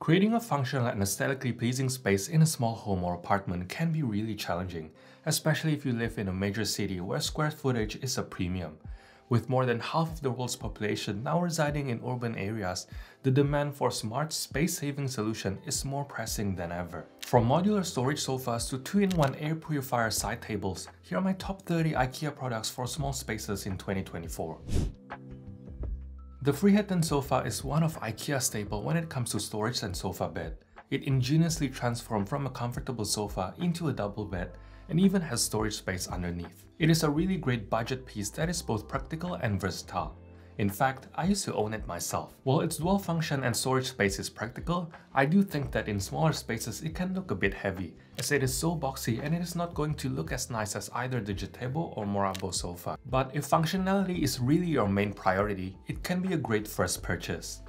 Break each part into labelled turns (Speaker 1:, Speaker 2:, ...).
Speaker 1: Creating a functional and aesthetically pleasing space in a small home or apartment can be really challenging, especially if you live in a major city where square footage is a premium. With more than half of the world's population now residing in urban areas, the demand for smart, space-saving solution is more pressing than ever. From modular storage sofas to 2-in-1 air purifier side tables, here are my top 30 IKEA products for small spaces in 2024. The Friheten sofa is one of IKEA's staple when it comes to storage and sofa bed. It ingeniously transformed from a comfortable sofa into a double bed and even has storage space underneath. It is a really great budget piece that is both practical and versatile. In fact, I used to own it myself. While its dual function and storage space is practical, I do think that in smaller spaces it can look a bit heavy, as it is so boxy and it is not going to look as nice as either the Jattebo or Morabo sofa. But if functionality is really your main priority, it can be a great first purchase.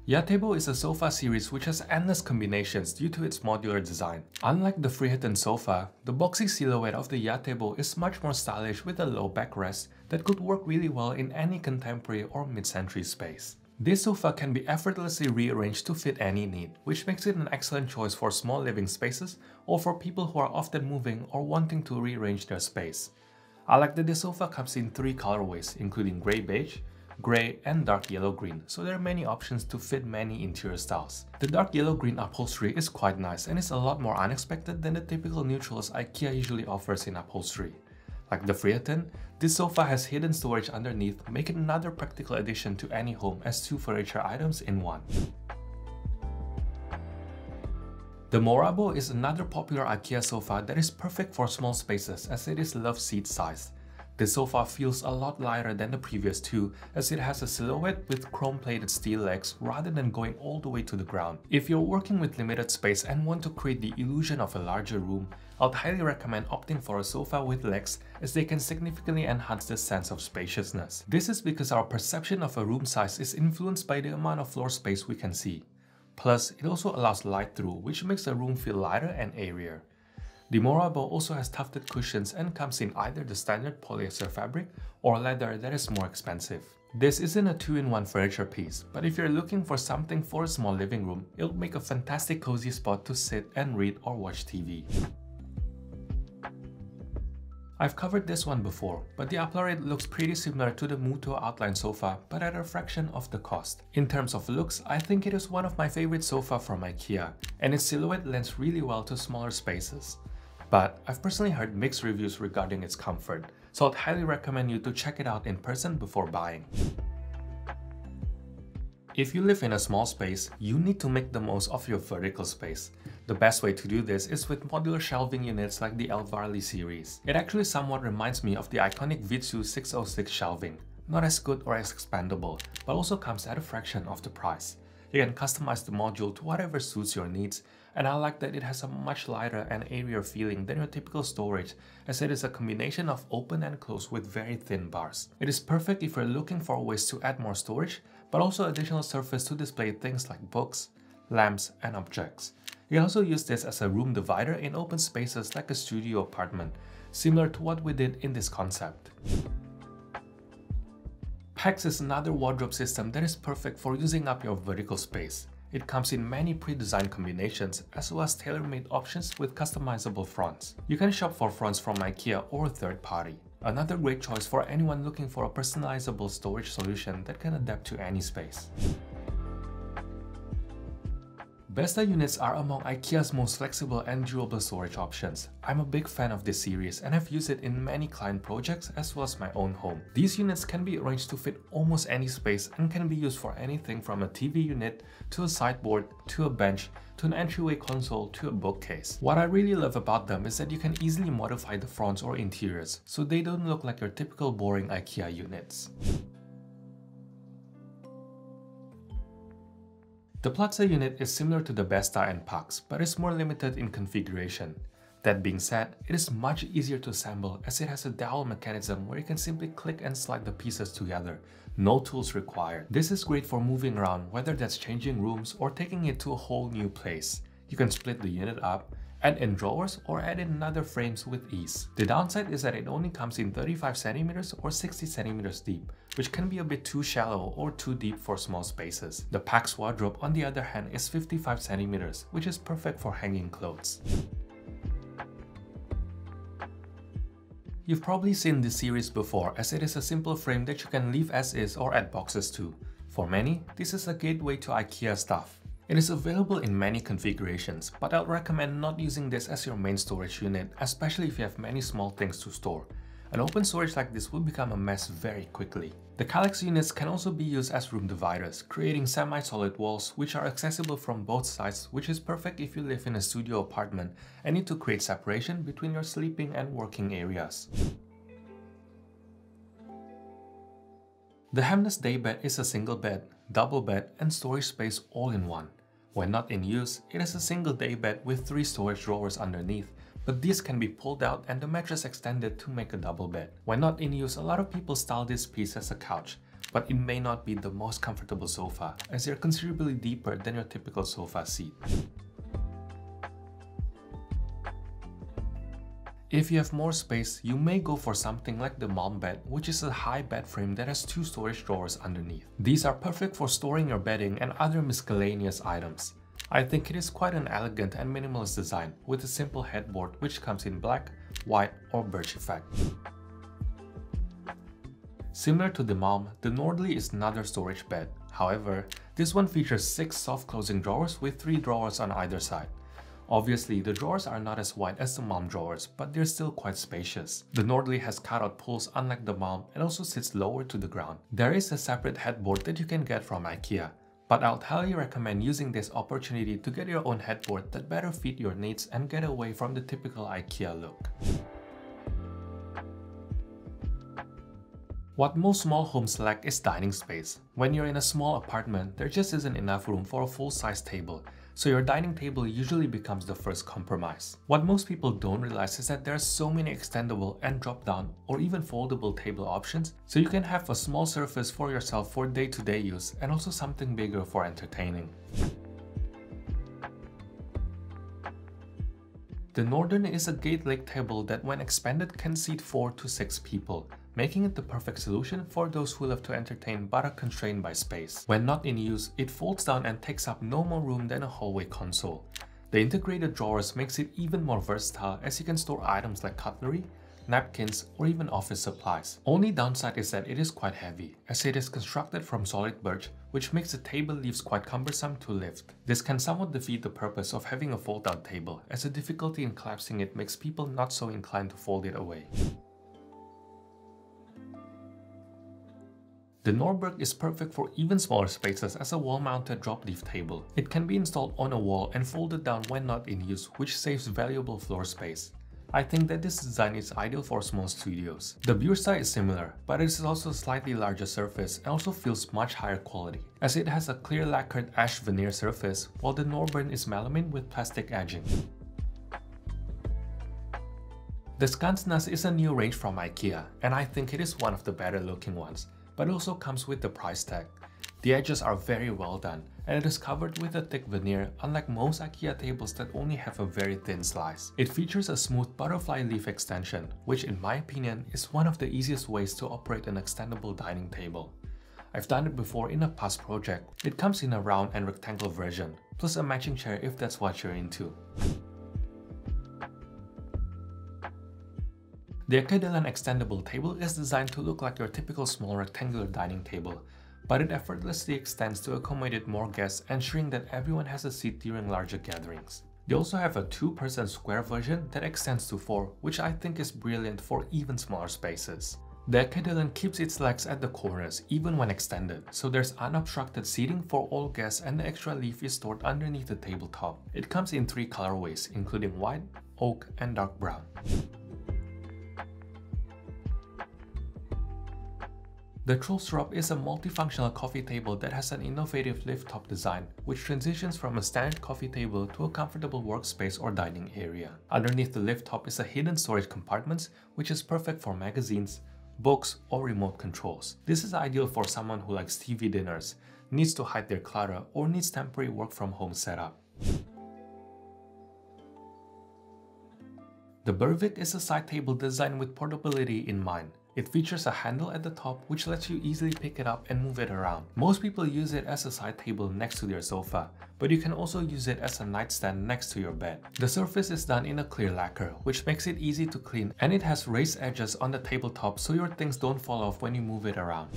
Speaker 1: Jattebo is a sofa series which has endless combinations due to its modular design. Unlike the Friheten sofa, the boxy silhouette of the Jattebo is much more stylish with a low backrest that could work really well in any contemporary or mid-century space. This sofa can be effortlessly rearranged to fit any need, which makes it an excellent choice for small living spaces or for people who are often moving or wanting to rearrange their space. I like that the sofa comes in 3 colorways, including grey beige, grey and dark yellow green, so there are many options to fit many interior styles. The dark yellow green upholstery is quite nice and is a lot more unexpected than the typical neutrals IKEA usually offers in upholstery. Like the Friheten, this sofa has hidden storage underneath, making it another practical addition to any home as 2 furniture items in one. The Morabo is another popular IKEA sofa that is perfect for small spaces as it is love seat size. This sofa feels a lot lighter than the previous two as it has a silhouette with chrome-plated steel legs rather than going all the way to the ground. If you're working with limited space and want to create the illusion of a larger room, I'd highly recommend opting for a sofa with legs as they can significantly enhance the sense of spaciousness. This is because our perception of a room size is influenced by the amount of floor space we can see. Plus, it also allows light through, which makes the room feel lighter and airier. The Morabo also has tufted cushions and comes in either the standard polyester fabric or leather that is more expensive. This isn't a 2-in-1 furniture piece, but if you're looking for something for a small living room, it'll make a fantastic cozy spot to sit and read or watch TV. I've covered this one before, but the Applaryd looks pretty similar to the Muto outline sofa, but at a fraction of the cost. In terms of looks, I think it is one of my favorite sofa from IKEA, and its silhouette lends really well to smaller spaces. But I've personally heard mixed reviews regarding its comfort, so I'd highly recommend you to check it out in person before buying. If you live in a small space, you need to make the most of your vertical space. The best way to do this is with modular shelving units like the Elvarli series. It actually somewhat reminds me of the iconic Vitsu 606 shelving. Not as good or as expandable, but also comes at a fraction of the price. You can customize the module to whatever suits your needs, and I like that it has a much lighter and airier feeling than your typical storage, as it is a combination of open and closed with very thin bars. It is perfect if you're looking for ways to add more storage, but also additional surface to display things like books, lamps, and objects. You can also use this as a room divider in open spaces like a studio apartment, similar to what we did in this concept. PAX is another wardrobe system that is perfect for using up your vertical space. It comes in many pre-designed combinations as well as tailor-made options with customizable fronts. You can shop for fronts from IKEA or third party. Another great choice for anyone looking for a personalizable storage solution that can adapt to any space. Besta units are among IKEA's most flexible and durable storage options. I'm a big fan of this series and have used it in many client projects as well as my own home. These units can be arranged to fit almost any space and can be used for anything from a TV unit to a sideboard to a bench to an entryway console to a bookcase. What I really love about them is that you can easily modify the fronts or interiors so they don't look like your typical boring IKEA units. The Platsa unit is similar to the Besta and PAX, but is more limited in configuration. That being said, it is much easier to assemble as it has a dowel mechanism where you can simply click and slide the pieces together. No tools required. This is great for moving around, whether that's changing rooms or taking it to a whole new place. You can split the unit up Add in drawers or add in another frames with ease. The downside is that it only comes in 35 cm or 60 cm deep, which can be a bit too shallow or too deep for small spaces. The Pax wardrobe on the other hand is 55 cm, which is perfect for hanging clothes. You've probably seen this series before, as it is a simple frame that you can leave as is or add boxes to. For many, this is a gateway to IKEA stuff. It is available in many configurations, but I'd recommend not using this as your main storage unit, especially if you have many small things to store. An open storage like this will become a mess very quickly. The Kallax units can also be used as room dividers, creating semi-solid walls which are accessible from both sides, which is perfect if you live in a studio apartment and need to create separation between your sleeping and working areas. The Hemnes Daybed is a single bed, double bed and storage space all in one. When not in use, it is a single daybed with 3 storage drawers underneath, but these can be pulled out and the mattress extended to make a double bed. When not in use, a lot of people style this piece as a couch, but it may not be the most comfortable sofa, as they're considerably deeper than your typical sofa seat. If you have more space, you may go for something like the Malm bed, which is a high bed frame that has 2 storage drawers underneath. These are perfect for storing your bedding and other miscellaneous items. I think it is quite an elegant and minimalist design, with a simple headboard which comes in black, white or birch effect. Similar to the Malm, the Nordli is another storage bed. However, this one features 6 soft closing drawers with 3 drawers on either side. Obviously, the drawers are not as wide as the Malm drawers, but they're still quite spacious. The Nordli has cutout pulls unlike the Malm and also sits lower to the ground. There is a separate headboard that you can get from IKEA, but I would highly recommend using this opportunity to get your own headboard that better fit your needs and get away from the typical IKEA look. What most small homes lack is dining space. When you're in a small apartment, there just isn't enough room for a full-size table, so your dining table usually becomes the first compromise. What most people don't realize is that there are so many extendable and drop-down or even foldable table options, so you can have a small surface for yourself for day-to-day use and also something bigger for entertaining. The Nordern is a gate leg table that when expanded can seat 4 to 6 people, making it the perfect solution for those who love to entertain but are constrained by space. When not in use, it folds down and takes up no more room than a hallway console. The integrated drawers makes it even more versatile, as you can store items like cutlery, napkins or even office supplies. Only downside is that it is quite heavy, as it is constructed from solid birch, which makes the table leaves quite cumbersome to lift. This can somewhat defeat the purpose of having a fold-out table, as the difficulty in collapsing it makes people not so inclined to fold it away. The Norberg is perfect for even smaller spaces as a wall-mounted drop-leaf table. It can be installed on a wall and folded down when not in use, which saves valuable floor space. I think that this design is ideal for small studios. The Bjursta is similar, but it is also a slightly larger surface and also feels much higher quality, as it has a clear lacquered ash veneer surface, while the Nordern is melamine with plastic edging. The Skansnas is a new range from IKEA, and I think it is one of the better looking ones, but it also comes with the price tag. The edges are very well done, and it is covered with a thick veneer, unlike most IKEA tables that only have a very thin slice. It features a smooth butterfly leaf extension, which in my opinion is one of the easiest ways to operate an extendable dining table. I've done it before in a past project. It comes in a round and rectangle version, plus a matching chair if that's what you're into. The Ekedalen extendable table is designed to look like your typical small rectangular dining table, but it effortlessly extends to accommodate more guests, ensuring that everyone has a seat during larger gatherings. They also have a 2-person square version that extends to 4, which I think is brilliant for even smaller spaces. The Ekedalen keeps its legs at the corners even when extended, so there's unobstructed seating for all guests and the extra leaf is stored underneath the tabletop. It comes in 3 colorways, including white, oak, and dark brown. The Trulstorp is a multifunctional coffee table that has an innovative lift-top design, which transitions from a standard coffee table to a comfortable workspace or dining area. Underneath the lift-top is a hidden storage compartment, which is perfect for magazines, books, or remote controls. This is ideal for someone who likes TV dinners, needs to hide their clutter, or needs temporary work-from-home setup. The Burvik is a side table designed with portability in mind. It features a handle at the top which lets you easily pick it up and move it around. Most people use it as a side table next to their sofa, but you can also use it as a nightstand next to your bed. The surface is done in a clear lacquer, which makes it easy to clean, and it has raised edges on the tabletop so your things don't fall off when you move it around.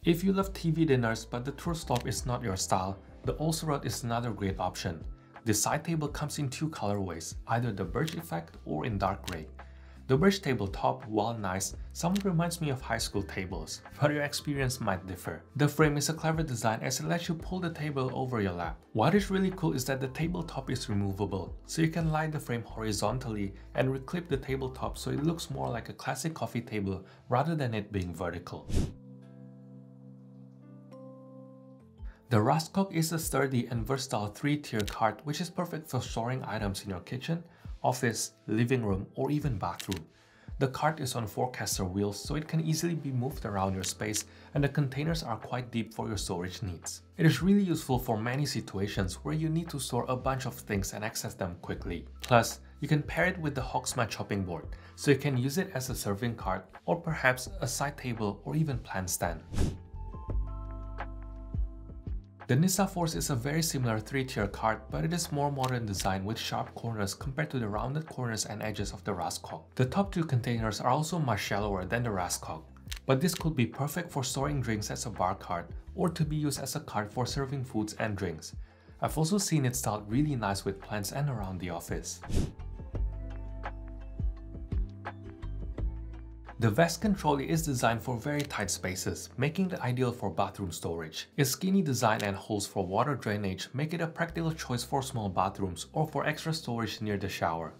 Speaker 1: If you love TV dinners but the Trulstorp is not your style, the Olserod is another great option. This side table comes in two colorways, either the birch effect or in dark gray. The birch tabletop, while nice, somewhat reminds me of high school tables, but your experience might differ. The frame is a clever design as it lets you pull the table over your lap. What is really cool is that the tabletop is removable, so you can lie the frame horizontally and reclip the tabletop so it looks more like a classic coffee table rather than it being vertical. The Raskog is a sturdy and versatile 3-tier cart which is perfect for storing items in your kitchen, office, living room, or even bathroom. The cart is on 4-caster wheels so it can easily be moved around your space, and the containers are quite deep for your storage needs. It is really useful for many situations where you need to store a bunch of things and access them quickly. Plus, you can pair it with the Hogsmeade chopping board, so you can use it as a serving cart or perhaps a side table or even plant stand. The Nissafors is a very similar 3-tier cart, but it is more modern design with sharp corners compared to the rounded corners and edges of the Raskog. The top 2 containers are also much shallower than the Raskog, but this could be perfect for storing drinks as a bar cart or to be used as a cart for serving foods and drinks. I've also seen it styled really nice with plants and around the office. The Vesken trolley is designed for very tight spaces, making it ideal for bathroom storage. Its skinny design and holes for water drainage make it a practical choice for small bathrooms or for extra storage near the shower.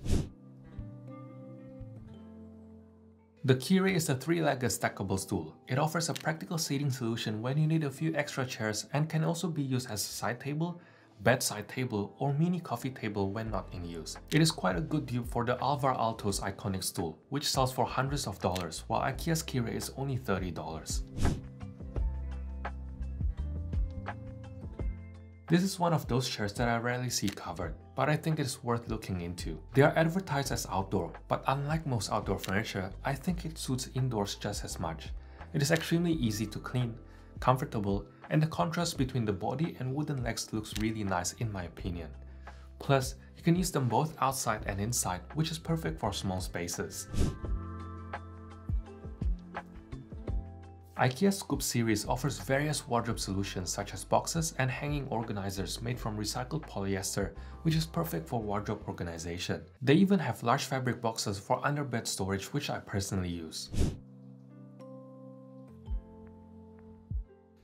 Speaker 1: The Kyree is a 3-legged stackable stool. It offers a practical seating solution when you need a few extra chairs and can also be used as a side table, bedside table, or mini coffee table when not in use. It is quite a good dupe for the Elvarli's iconic stool, which sells for hundreds of dollars, while IKEA's Kyree is only $30. This is one of those chairs that I rarely see covered, but I think it is worth looking into. They are advertised as outdoor, but unlike most outdoor furniture, I think it suits indoors just as much. It is extremely easy to clean, comfortable, and the contrast between the body and wooden legs looks really nice in my opinion. Plus, you can use them both outside and inside, which is perfect for small spaces. IKEA's Skubb Series offers various wardrobe solutions such as boxes and hanging organizers made from recycled polyester, which is perfect for wardrobe organization. They even have large fabric boxes for underbed storage, which I personally use.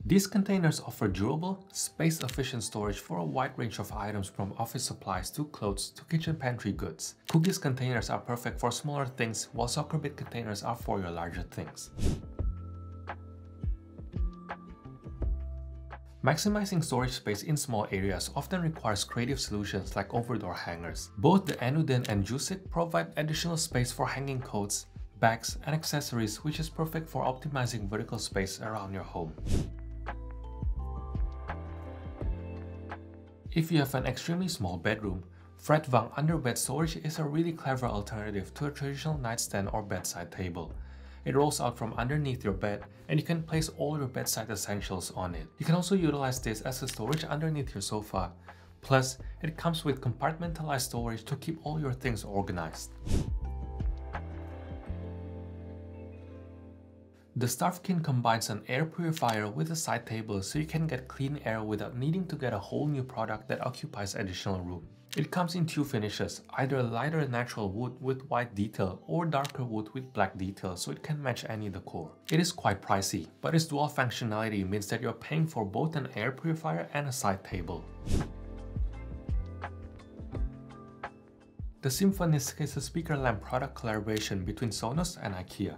Speaker 1: These containers offer durable, space-efficient storage for a wide range of items from office supplies to clothes to kitchen pantry goods. Kuggis containers are perfect for smaller things, while Sockerbit containers are for your larger things. Maximizing storage space in small areas often requires creative solutions like over-door hangers. Both the Ennuden Tjusig provide additional space for hanging coats, bags, and accessories, which is perfect for optimizing vertical space around your home. If you have an extremely small bedroom, Friheten underbed storage is a really clever alternative to a traditional nightstand or bedside table. It rolls out from underneath your bed and you can place all your bedside essentials on it. You can also utilize this as a storage underneath your sofa. Plus, it comes with compartmentalized storage to keep all your things organized. The Starvkind combines an air purifier with a side table so you can get clean air without needing to get a whole new product that occupies additional room. It comes in 2 finishes, either a lighter natural wood with white detail or darker wood with black detail, so it can match any decor. It is quite pricey, but its dual functionality means that you're paying for both an air purifier and a side table. The Symphonisk is a speaker lamp product collaboration between Sonos and IKEA.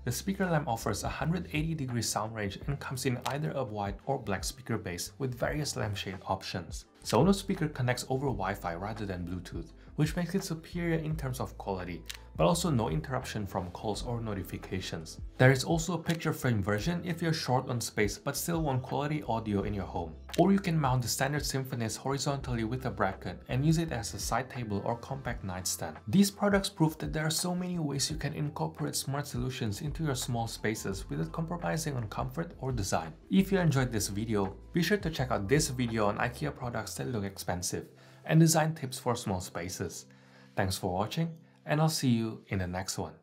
Speaker 1: The speaker lamp offers a 180-degree sound range and comes in either a white or black speaker base with various lampshade options. Sonos speaker connects over Wi-Fi rather than Bluetooth, which makes it superior in terms of quality, but also no interruption from calls or notifications. There is also a picture frame version if you're short on space but still want quality audio in your home. Or you can mount the standard Symphonist horizontally with a bracket and use it as a side table or compact nightstand. These products prove that there are so many ways you can incorporate smart solutions into your small spaces without compromising on comfort or design. If you enjoyed this video, be sure to check out this video on IKEA products that look expensive and design tips for small spaces. Thanks for watching, and I'll see you in the next one.